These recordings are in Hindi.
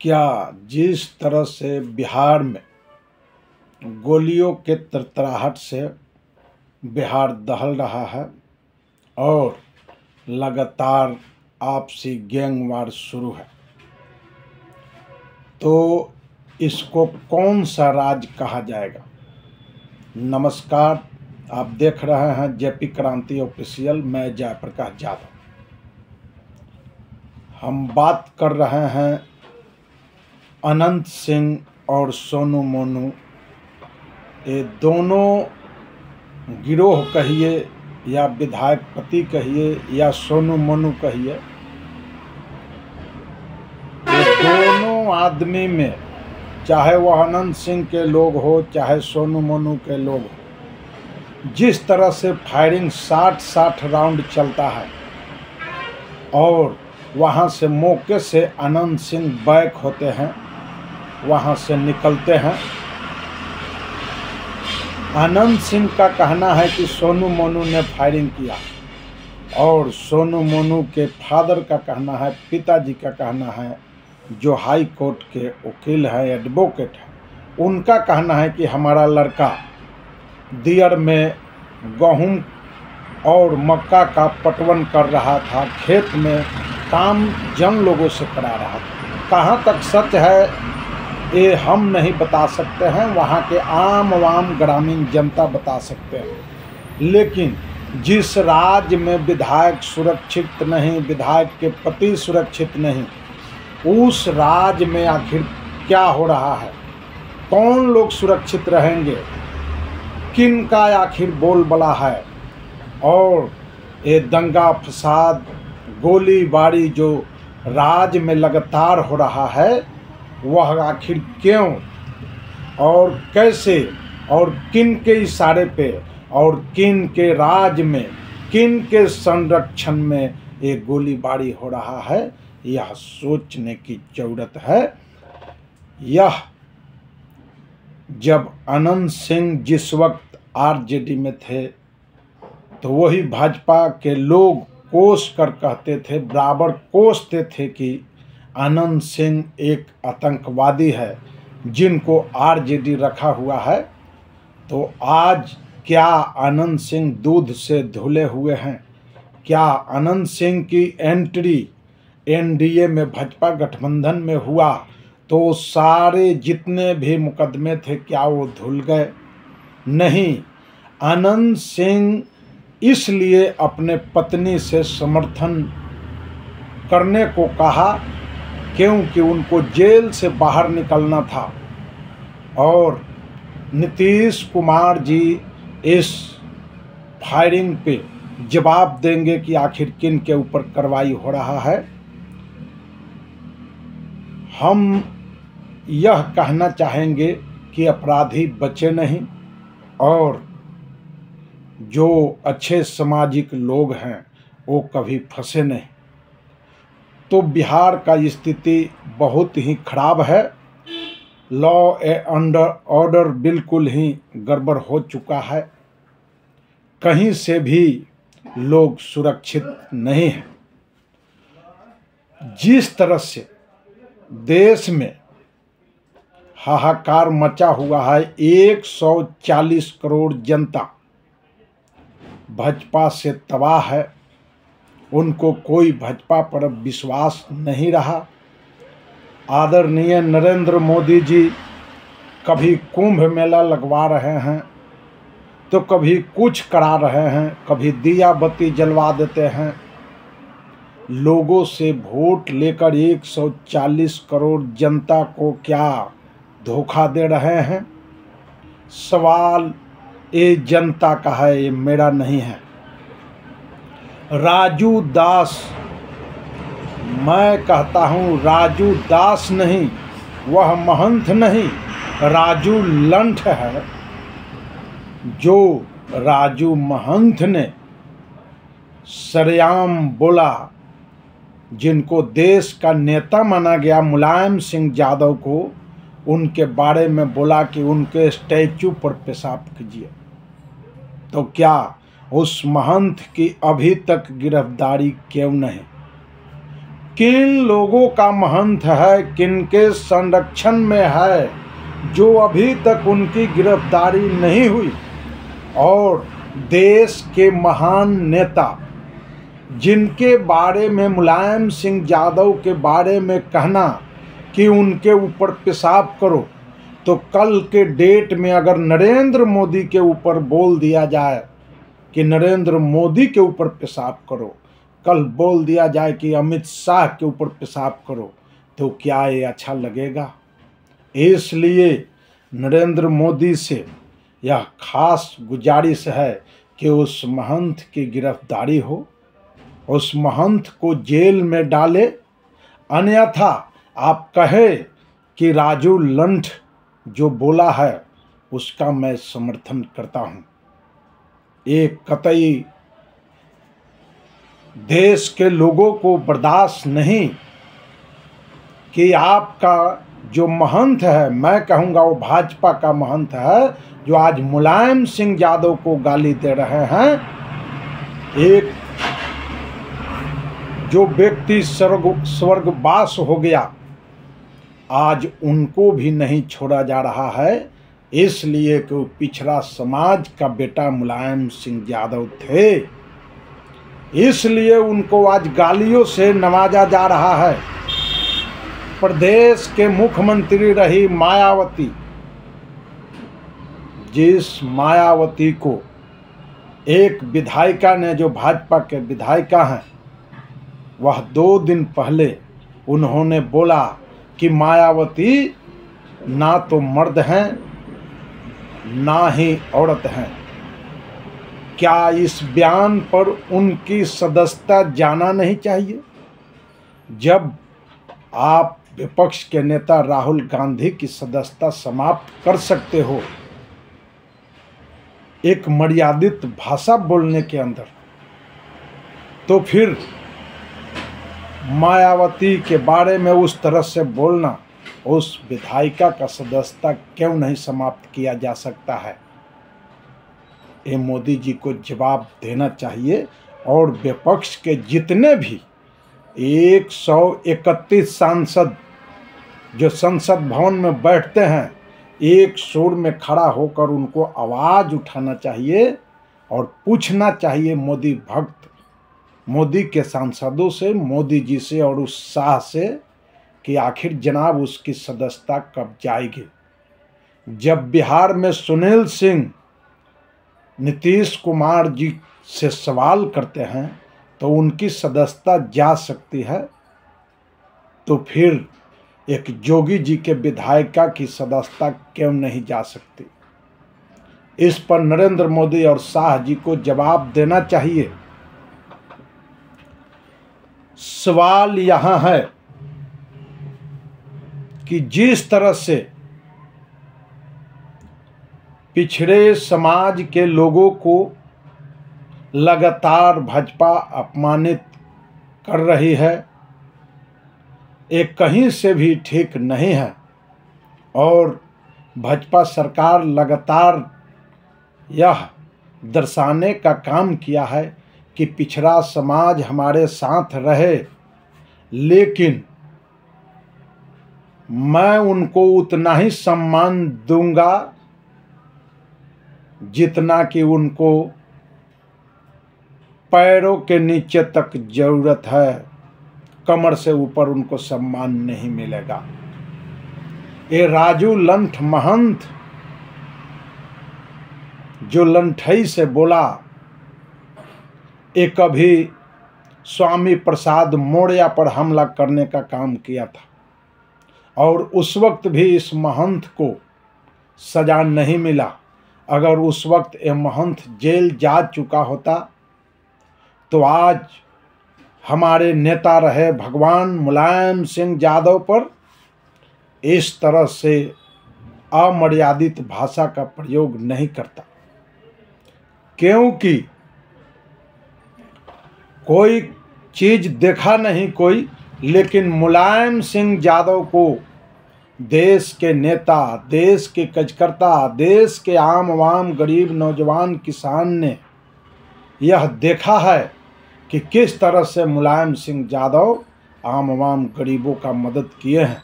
क्या जिस तरह से बिहार में गोलियों के तरतराहट से बिहार दहल रहा है और लगातार आपसी गैंगवार शुरू है, तो इसको कौन सा राज कहा जाएगा। नमस्कार, आप देख रहे हैं जेपी क्रांति ऑफिशियल। मैं जयप्रकाश यादव। हम बात कर रहे हैं अनंत सिंह और सोनू मोनू, ये दोनों गिरोह कहिए या विधायक पति कहिए या सोनू मोनू कहिए, ये दोनों आदमी में, चाहे वह अनंत सिंह के लोग हो चाहे सोनू मोनू के लोग हो, जिस तरह से फायरिंग 60 राउंड चलता है और वहाँ से मौके से अनंत सिंह बैक होते हैं, वहाँ से निकलते हैं। अनंत सिंह का कहना है कि सोनू मोनू ने फायरिंग किया और सोनू मोनू के फादर का कहना है, पिताजी का कहना है, जो हाई कोर्ट के वकील हैं, एडवोकेट हैं, उनका कहना है कि हमारा लड़का दियर में गेहूं और मक्का का पटवन कर रहा था, खेत में काम जन लोगों से करा रहा था। कहाँ तक सच है ये हम नहीं बता सकते हैं, वहाँ के आम ग्रामीण जनता बता सकते हैं। लेकिन जिस राज्य में विधायक सुरक्षित नहीं, विधायक के पति सुरक्षित नहीं, उस राज्य में आखिर क्या हो रहा है, कौन लोग सुरक्षित रहेंगे, किन का आखिर बोलबाला है, और ये दंगा फसाद गोलीबारी जो राज्य में लगातार हो रहा है, वह आखिर क्यों और कैसे और किन के इशारे पे और किन के राज में, किन के संरक्षण में ये गोलीबारी हो रहा है, यह सोचने की जरूरत है। यह जब अनंत सिंह जिस वक्त आरजेडी में थे तो वही भाजपा के लोग कोस कर कहते थे, बराबर कोसते थे कि अनंत सिंह एक आतंकवादी है जिनको आरजेडी रखा हुआ है। तो आज क्या अनंत सिंह दूध से धुले हुए हैं? क्या अनंत सिंह की एंट्री एनडीए में भाजपा गठबंधन में हुआ तो सारे जितने भी मुकदमे थे क्या वो धुल गए? नहीं, अनंत सिंह इसलिए अपने पत्नी से समर्थन करने को कहा क्योंकि उनको जेल से बाहर निकलना था और नीतीश कुमार जी इस फायरिंग पे जवाब देंगे कि आखिर किन के ऊपर कार्रवाई हो रहा है। हम यह कहना चाहेंगे कि अपराधी बचे नहीं और जो अच्छे सामाजिक लोग हैं वो कभी फंसे नहीं। तो बिहार का स्थिति बहुत ही खराब है, लॉ एंड ऑर्डर बिल्कुल ही गड़बड़ हो चुका है, कहीं से भी लोग सुरक्षित नहीं हैं। जिस तरह से देश में हाहाकार मचा हुआ है, 140 करोड़ जनता भाजपा से तबाह है, उनको कोई भाजपा पर विश्वास नहीं रहा। आदरणीय नरेंद्र मोदी जी कभी कुंभ मेला लगवा रहे हैं तो कभी कुछ करा रहे हैं, कभी दिया बत्ती जलवा देते हैं। लोगों से वोट लेकर 140 करोड़ जनता को क्या धोखा दे रहे हैं? सवाल ये जनता का है, ये मेरा नहीं है। राजू दास, मैं कहता हूँ राजू दास नहीं, वह महंत नहीं, राजू लंठ है। जो राजू महंत ने सरेआम बोला, जिनको देश का नेता माना गया मुलायम सिंह यादव को, उनके बारे में बोला कि उनके स्टैचू पर पेशाब कीजिए, तो क्या उस महंत की अभी तक गिरफ्तारी क्यों नहीं? किन लोगों का महंत है, किनके संरक्षण में है, जो अभी तक उनकी गिरफ्तारी नहीं हुई, और देश के महान नेता जिनके बारे में, मुलायम सिंह यादव के बारे में कहना कि उनके ऊपर पेशाब करो, तो कल के डेट में अगर नरेंद्र मोदी के ऊपर बोल दिया जाए कि नरेंद्र मोदी के ऊपर पेशाब करो, कल बोल दिया जाए कि अमित शाह के ऊपर पेशाब करो, तो क्या ये अच्छा लगेगा? इसलिए नरेंद्र मोदी से यह खास गुजारिश है कि उस महंत की गिरफ्तारी हो, उस महंत को जेल में डाले, अन्यथा आप कहे कि राजू लंठ जो बोला है उसका मैं समर्थन करता हूं। एक कतई देश के लोगों को बर्दाश्त नहीं कि आपका जो महंत है, मैं कहूँगा वो भाजपा का महंत है, जो आज मुलायम सिंह यादव को गाली दे रहे हैं। एक जो व्यक्ति स्वर्गवास हो गया, आज उनको भी नहीं छोड़ा जा रहा है, इसलिए कि वो पिछड़ा समाज का बेटा मुलायम सिंह यादव थे, इसलिए उनको आज गालियों से नवाजा जा रहा है। प्रदेश के मुख्यमंत्री रही मायावती, जिस मायावती को एक विधायिका ने, जो भाजपा के विधायिका हैं, वह 2 दिन पहले उन्होंने बोला कि मायावती ना तो मर्द हैं ना ही औरत हैं। क्या इस बयान पर उनकी सदस्यता जाना नहीं चाहिए? जब आप विपक्ष के नेता राहुल गांधी की सदस्यता समाप्त कर सकते हो एक मर्यादित भाषा बोलने के अंदर, तो फिर मायावती के बारे में उस तरह से बोलना, उस विधायिका का सदस्यता क्यों नहीं समाप्त किया जा सकता है? ये मोदी जी को जवाब देना चाहिए। और विपक्ष के जितने भी 131 सांसद जो संसद भवन में बैठते हैं, एक सुर में खड़ा होकर उनको आवाज़ उठाना चाहिए और पूछना चाहिए मोदी भक्त, मोदी के सांसदों से, मोदी जी से और उस शाह से कि आखिर जनाब उसकी सदस्यता कब जाएगी। जब बिहार में सुनील सिंह नीतीश कुमार जी से सवाल करते हैं तो उनकी सदस्यता जा सकती है, तो फिर एक जोगी जी के विधायिका की सदस्यता क्यों नहीं जा सकती? इस पर नरेंद्र मोदी और शाह जी को जवाब देना चाहिए। सवाल यहाँ है कि जिस तरह से पिछड़े समाज के लोगों को लगातार भाजपा अपमानित कर रही है, ये कहीं से भी ठीक नहीं है। और भाजपा सरकार लगातार यह दर्शाने का काम किया है कि पिछड़ा समाज हमारे साथ रहे, लेकिन मैं उनको उतना ही सम्मान दूंगा जितना कि उनको पैरों के नीचे तक जरूरत है, कमर से ऊपर उनको सम्मान नहीं मिलेगा। ये राजू लंठ महंत जो लंठई से बोला, ये कभी स्वामी प्रसाद मौर्य पर हमला करने का काम किया था, और उस वक्त भी इस महंत को सजा नहीं मिला। अगर उस वक्त ये महंत जेल जा चुका होता तो आज हमारे नेता रहे भगवान मुलायम सिंह यादव पर इस तरह से अमर्यादित भाषा का प्रयोग नहीं करता, क्योंकि कोई चीज देखा नहीं कोई, लेकिन मुलायम सिंह यादव को देश के नेता, देश के कार्यकर्ता, देश के आम आवाम, गरीब नौजवान किसान ने यह देखा है कि किस तरह से मुलायम सिंह यादव आम आवाम गरीबों का मदद किए हैं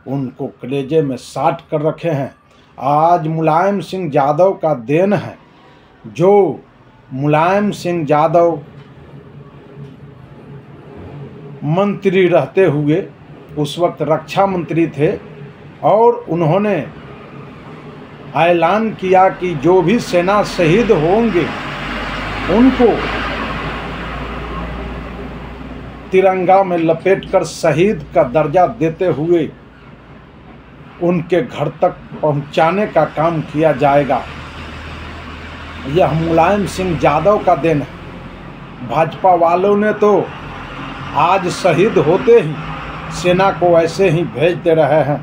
उनको कलेजे में साट कर रखे हैं। आज मुलायम सिंह यादव का देन है, जो मुलायम सिंह यादव मंत्री रहते हुए उस वक्त रक्षा मंत्री थे और उन्होंने ऐलान किया कि जो भी सेना शहीद होंगे उनको तिरंगा में लपेटकर शहीद का दर्जा देते हुए उनके घर तक पहुंचाने का काम किया जाएगा। यह मुलायम सिंह यादव का देन है। भाजपा वालों ने तो आज शहीद होते ही सेना को ऐसे ही भेज दे रहे हैं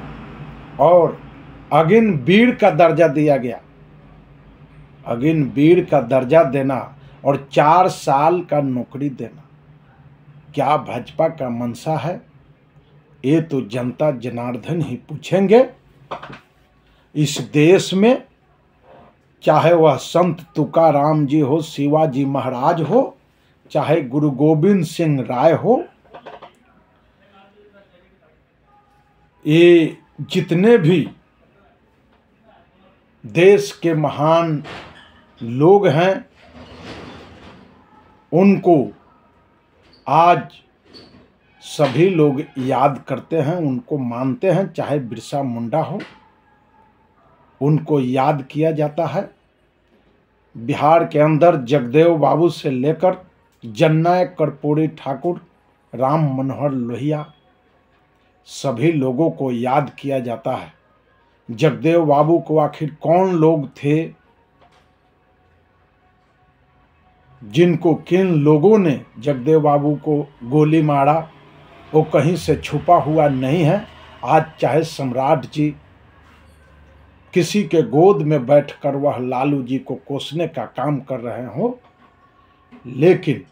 और अग्निवीर का दर्जा दिया गया। अग्निवीर का दर्जा देना और 4 साल का नौकरी देना क्या भाजपा का मंशा है? ये तो जनता जनार्दन ही पूछेंगे। इस देश में चाहे वह संत तुकाराम जी हो, शिवाजी महाराज हो, चाहे गुरु गोविंद सिंह राय हो, ये जितने भी देश के महान लोग हैं उनको आज सभी लोग याद करते हैं, उनको मानते हैं। चाहे बिरसा मुंडा हो, उनको याद किया जाता है। बिहार के अंदर जगदेव बाबू से लेकर जननायक कर्पूरी ठाकुर, राम मनोहर लोहिया, सभी लोगों को याद किया जाता है। जगदेव बाबू को आखिर कौन लोग थे जिनको किन लोगों ने जगदेव बाबू को गोली मारा, वो कहीं से छुपा हुआ नहीं है। आज चाहे सम्राट जी किसी के गोद में बैठकर वह लालू जी को कोसने का काम कर रहे हो, लेकिन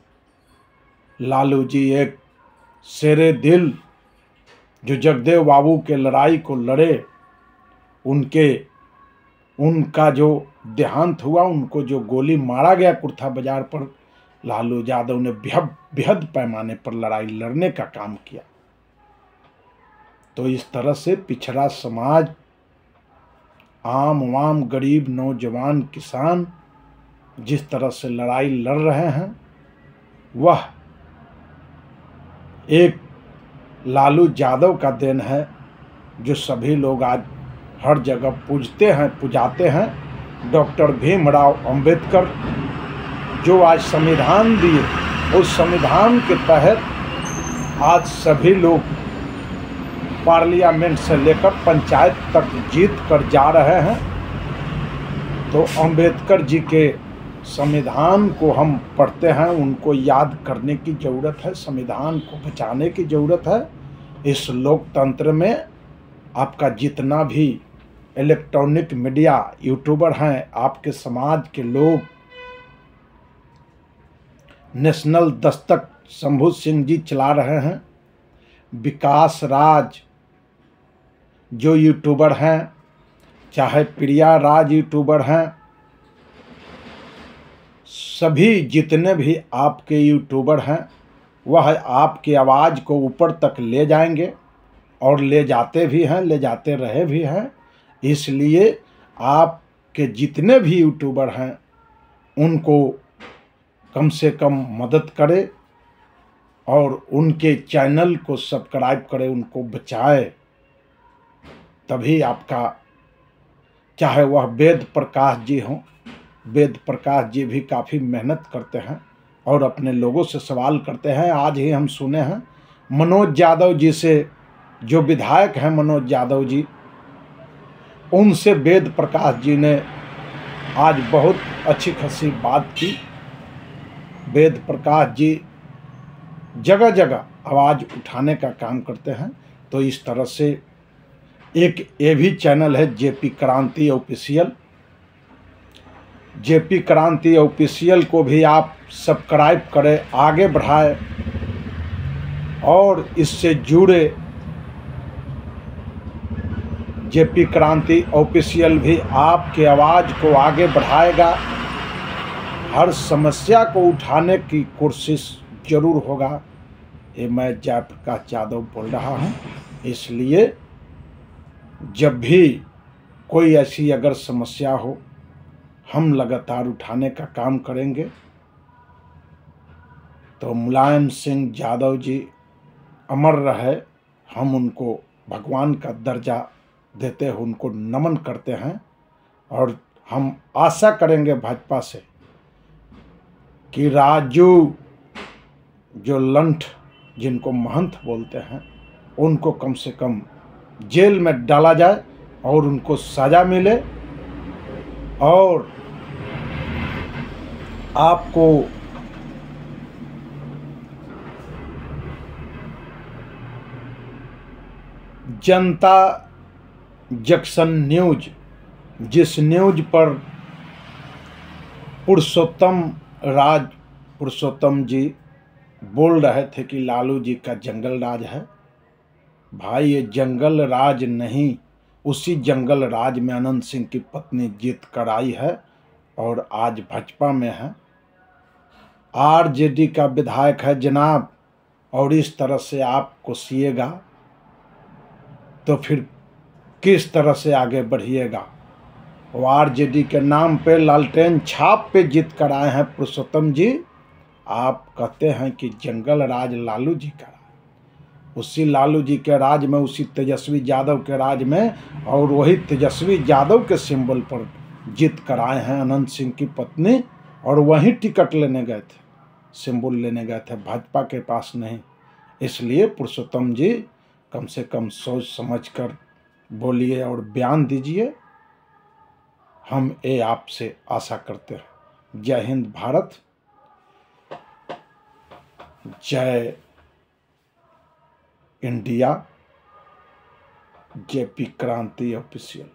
लालू जी एक शेरे दिल जो जगदेव बाबू के लड़ाई को लड़े, उनका जो देहांत हुआ, उनको जो गोली मारा गया कुर्था बाजार पर, लालू यादव ने बेहद पैमाने पर लड़ाई लड़ने का काम किया। तो इस तरह से पिछड़ा समाज, आम आवाम, गरीब, नौजवान, किसान जिस तरह से लड़ाई लड़ रहे हैं, वह एक लालू यादव का देन है जो सभी लोग आज हर जगह पूजते हैं, पुजाते हैं। डॉक्टर भीमराव अंबेडकर जो आज संविधान दिए, उस संविधान के तहत आज सभी लोग पार्लियामेंट से लेकर पंचायत तक जीत कर जा रहे हैं। तो अंबेडकर जी के संविधान को हम पढ़ते हैं, उनको याद करने की ज़रूरत है, संविधान को बचाने की ज़रूरत है। इस लोकतंत्र में आपका जितना भी इलेक्ट्रॉनिक मीडिया, यूट्यूबर हैं, आपके समाज के लोग, नेशनल दस्तक शंभू सिंह जी चला रहे हैं, विकास राज जो यूट्यूबर हैं, चाहे प्रिया राज यूट्यूबर हैं, सभी जितने भी आपके यूट्यूबर हैं वह आपकी आवाज़ को ऊपर तक ले जाएंगे और ले जाते भी हैं, ले जाते रहे भी हैं। इसलिए आपके जितने भी यूट्यूबर हैं उनको कम से कम मदद करें और उनके चैनल को सब्सक्राइब करें, उनको बचाएं। तभी आपका, चाहे वह वेद प्रकाश जी हों, वेद प्रकाश जी भी काफ़ी मेहनत करते हैं और अपने लोगों से सवाल करते हैं। आज ही हम सुने हैं मनोज यादव जी से, जो विधायक हैं मनोज यादव जी, उनसे वेद प्रकाश जी ने आज बहुत अच्छी खासी बात की। वेद प्रकाश जी जगह जगह आवाज़ उठाने का काम करते हैं। तो इस तरह से एक ये भी चैनल है जेपी क्रांति ऑफिशियल। जेपी क्रांति ऑफिशियल को भी आप सब्सक्राइब करें, आगे बढ़ाएं और इससे जुड़े। जेपी क्रांति ऑफिशियल भी आपके आवाज़ को आगे बढ़ाएगा, हर समस्या को उठाने की कोशिश जरूर होगा। ये मैं जयप्रकाश यादव बोल रहा हूँ। इसलिए जब भी कोई ऐसी अगर समस्या हो, हम लगातार उठाने का काम करेंगे। तो मुलायम सिंह यादव जी अमर रहे, हम उनको भगवान का दर्जा देते हुए उनको नमन करते हैं। और हम आशा करेंगे भाजपा से कि राजू जो लंठ जिनको महंत बोलते हैं, उनको कम से कम जेल में डाला जाए और उनको सजा मिले। और आपको जनता जंक्शन न्यूज, जिस न्यूज पर पुरुषोत्तम जी बोल रहे थे कि लालू जी का जंगल राज है, भाई ये जंगल राज नहीं, उसी जंगल राज में अनंत सिंह की पत्नी जीत कर आई है और आज भाजपा में है, आरजेडी का विधायक है जनाब। और इस तरह से आप कोसिएगा तो फिर किस तरह से आगे बढ़िएगा। वो आरजेडी के नाम पे लालटेन छाप पे जीत कर आए हैं पुरुषोत्तम जी। आप कहते हैं कि जंगल राज लालू जी का, उसी लालू जी के राज में, उसी तेजस्वी यादव के राज में, और वही तेजस्वी यादव के सिंबल पर जीत कर आए हैं अनंत सिंह की पत्नी। और वहीं टिकट लेने गए थे, सिंबल लेने गए थे, भाजपा के पास नहीं। इसलिए पुरुषोत्तम जी कम से कम सोच समझ कर बोलिए और बयान दीजिए, हम ये आपसे आशा करते हैं। जय हिंद भारत, जय इंडिया, जेपी क्रांति ऑफिशियल।